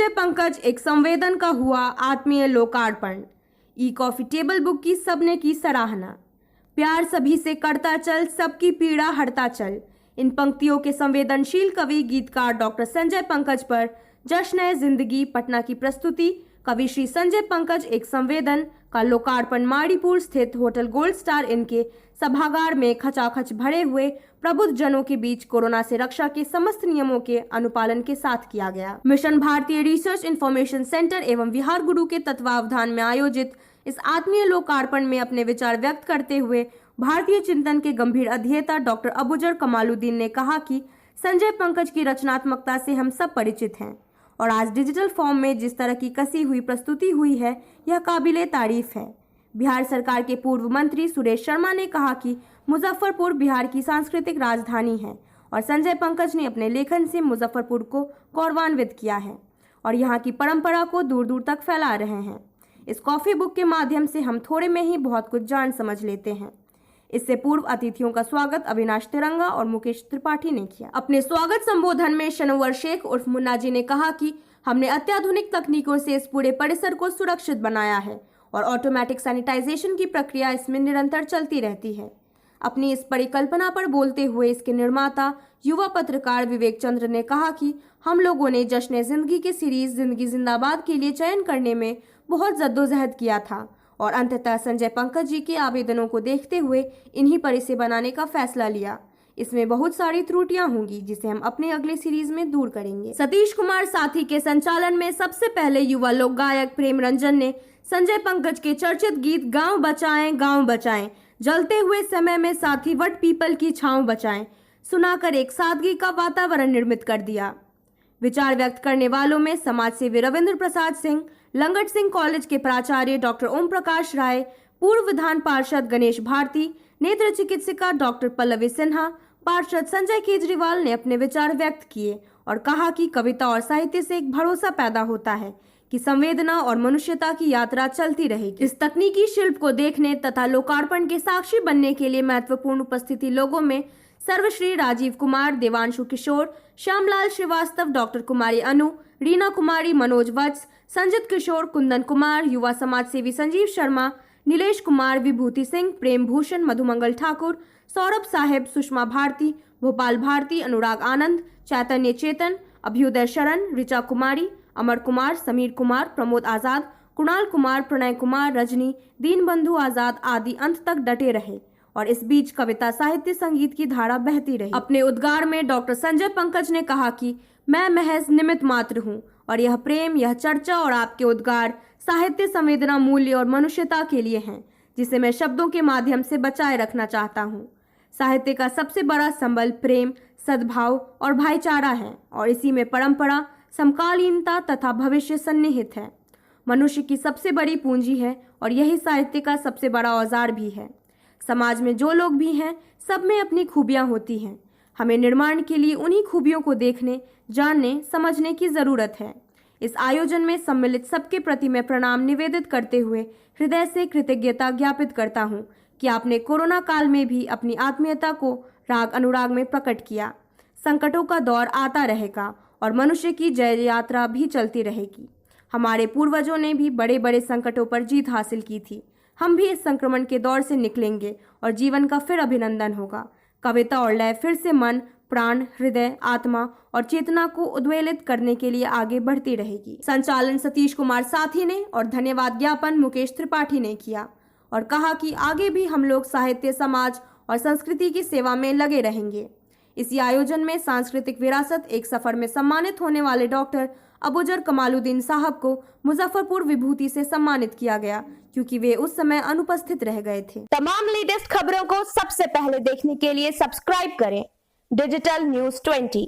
संजय पंकज एक संवेदन का हुआ आत्मीय लोकार्पण। ई कॉफी टेबल बुक की सबने की सराहना। प्यार सभी से करता चल, सबकी पीड़ा हरता चल। इन पंक्तियों के संवेदनशील कवि गीतकार डॉक्टर संजय पंकज पर जश्न-ए-जिंदगी पटना की प्रस्तुति कवि श्री संजय पंकज एक संवेदन का लोकार्पण माड़ीपुर स्थित होटल गोल्ड स्टार इन के सभागार में खचाखच भरे हुए प्रबुद्ध जनों के बीच कोरोना से रक्षा के समस्त नियमों के अनुपालन के साथ किया गया। मिशन भारतीय रिसर्च इंफॉर्मेशन सेंटर एवं विहार गुरु के तत्वावधान में आयोजित इस आत्मीय लोकार्पण में अपने विचार व्यक्त करते हुए भारतीय चिंतन के गंभीर अध्येता डॉक्टर अबूजर कमालुद्दीन ने कहा कि संजय पंकज की रचनात्मकता से हम सब परिचित हैं और आज डिजिटल फॉर्म में जिस तरह की कसी हुई प्रस्तुति हुई है यह काबिले तारीफ है। बिहार सरकार के पूर्व मंत्री सुरेश शर्मा ने कहा कि मुजफ्फरपुर बिहार की सांस्कृतिक राजधानी है और संजय पंकज ने अपने लेखन से मुजफ्फरपुर को गौरवान्वित किया है और यहाँ की परंपरा को दूर दूर तक फैला रहे हैं। इस कॉफी बुक के माध्यम से हम थोड़े में ही बहुत कुछ जान समझ लेते हैं। इससे पूर्व अतिथियों का स्वागत अविनाश तिरंगा और मुकेश त्रिपाठी ने किया। अपने स्वागत संबोधन में शनवर शेख उर्फ मुन्ना जी ने कहा कि हमने अत्याधुनिक तकनीकों से इस पूरे परिसर को सुरक्षित बनाया है और ऑटोमेटिक सैनिटाइजेशन की प्रक्रिया इसमें निरंतर चलती रहती है। अपनी इस परिकल्पना पर बोलते हुए इसके निर्माता युवा पत्रकार विवेक चंद्र ने कहा कि हम लोगों ने जश्न-ए-जिंदगी की सीरीज जिंदगी जिंदाबाद के लिए चयन करने में बहुत जद्दोजहद किया था और अंततः संजय पंकज जी के आवेदनों को देखते हुए इन्हीं पर इसे बनाने का फैसला लिया। इसमें बहुत सारी त्रुटियां होंगी जिसे हम अपने अगले सीरीज में दूर करेंगे। सतीश कुमार साथी के संचालन में सबसे पहले युवा लोक गायक प्रेम रंजन ने संजय पंकज के चर्चित गीत गांव बचाएं जलते हुए समय में साथी वट पीपल की छांव बचाएं सुनाकर एक सादगी का वातावरण निर्मित कर दिया। विचार व्यक्त करने वालों में समाज सेवी रविंद्र प्रसाद सिंह, लंगट सिंह कॉलेज के प्राचार्य डॉक्टर ओम प्रकाश राय, पूर्व विधान पार्षद गणेश भारती, नेत्र चिकित्सिका डॉक्टर पल्लवी सिन्हा, पार्षद संजय केजरीवाल ने अपने विचार व्यक्त किए और कहा कि कविता और साहित्य से एक भरोसा पैदा होता है कि संवेदना और मनुष्यता की यात्रा चलती रहेगी। इस तकनीकी शिल्प को देखने तथा लोकार्पण के साक्षी बनने के लिए महत्वपूर्ण उपस्थिति लोगों में सर्वश्री राजीव कुमार, देवांशु किशोर, श्यामलाल श्रीवास्तव, डॉक्टर कुमारी अनु, रीना कुमारी, मनोज वत्स, संजित किशोर, कुंदन कुमार, युवा समाज सेवी संजीव शर्मा, नीलेश कुमार, विभूति सिंह, प्रेम भूषण, मधुमंगल ठाकुर, सौरभ साहेब, सुषमा भारती, भोपाल भारती, अनुराग आनंद, चैतन्य चेतन, अभ्युदय शरण, ऋचा कुमारी, अमर कुमार, समीर कुमार, प्रमोद आजाद, कुणाल कुमार, प्रणय कुमार, रजनी, दीनबंधु आजाद आदि अंत तक डटे रहे और इस बीच कविता, साहित्य, संगीत की धारा बहती रही। अपने उद्गार में डॉक्टर संजय पंकज ने कहा कि मैं महज निमित्त मात्र हूँ और यह प्रेम, यह चर्चा और आपके उद्गार साहित्य, संवेदना, मूल्य और मनुष्यता के लिए हैं जिसे मैं शब्दों के माध्यम से बचाए रखना चाहता हूँ। साहित्य का सबसे बड़ा संबल प्रेम, सद्भाव और भाईचारा है और इसी में परंपरा, समकालीनता तथा भविष्य सन्निहित है। मनुष्य की सबसे बड़ी पूंजी है और यही साहित्य का सबसे बड़ा औजार भी है। समाज में जो लोग भी हैं सब में अपनी खूबियां होती हैं। हमें निर्माण के लिए उन्हीं खूबियों को देखने, जानने, समझने की ज़रूरत है। इस आयोजन में सम्मिलित सबके प्रति मैं प्रणाम निवेदित करते हुए हृदय से कृतज्ञता ज्ञापित करता हूँ कि आपने कोरोना काल में भी अपनी आत्मीयता को राग अनुराग में प्रकट किया। संकटों का दौर आता रहेगा और मनुष्य की जय यात्रा भी चलती रहेगी। हमारे पूर्वजों ने भी बड़े बड़े संकटों पर जीत हासिल की थी। हम भी इस संक्रमण के दौर से निकलेंगे और जीवन का फिर अभिनंदन होगा। कविता और लय फिर से मन, प्राण, हृदय, आत्मा और चेतना को उद्वेलित करने के लिए आगे बढ़ती रहेगी। संचालन सतीश कुमार साथी ने और धन्यवाद ज्ञापन मुकेश त्रिपाठी ने किया और कहा कि आगे भी हम लोग साहित्य, समाज और संस्कृति की सेवा में लगे रहेंगे। इसी आयोजन में सांस्कृतिक विरासत एक सफर में सम्मानित होने वाले डॉक्टर अबूजर कमालुद्दीन साहब को मुजफ्फरपुर विभूति से सम्मानित किया गया क्योंकि वे उस समय अनुपस्थित रह गए थे। तमाम लेटेस्ट खबरों को सबसे पहले देखने के लिए सब्सक्राइब करें डिजिटल न्यूज़ 20।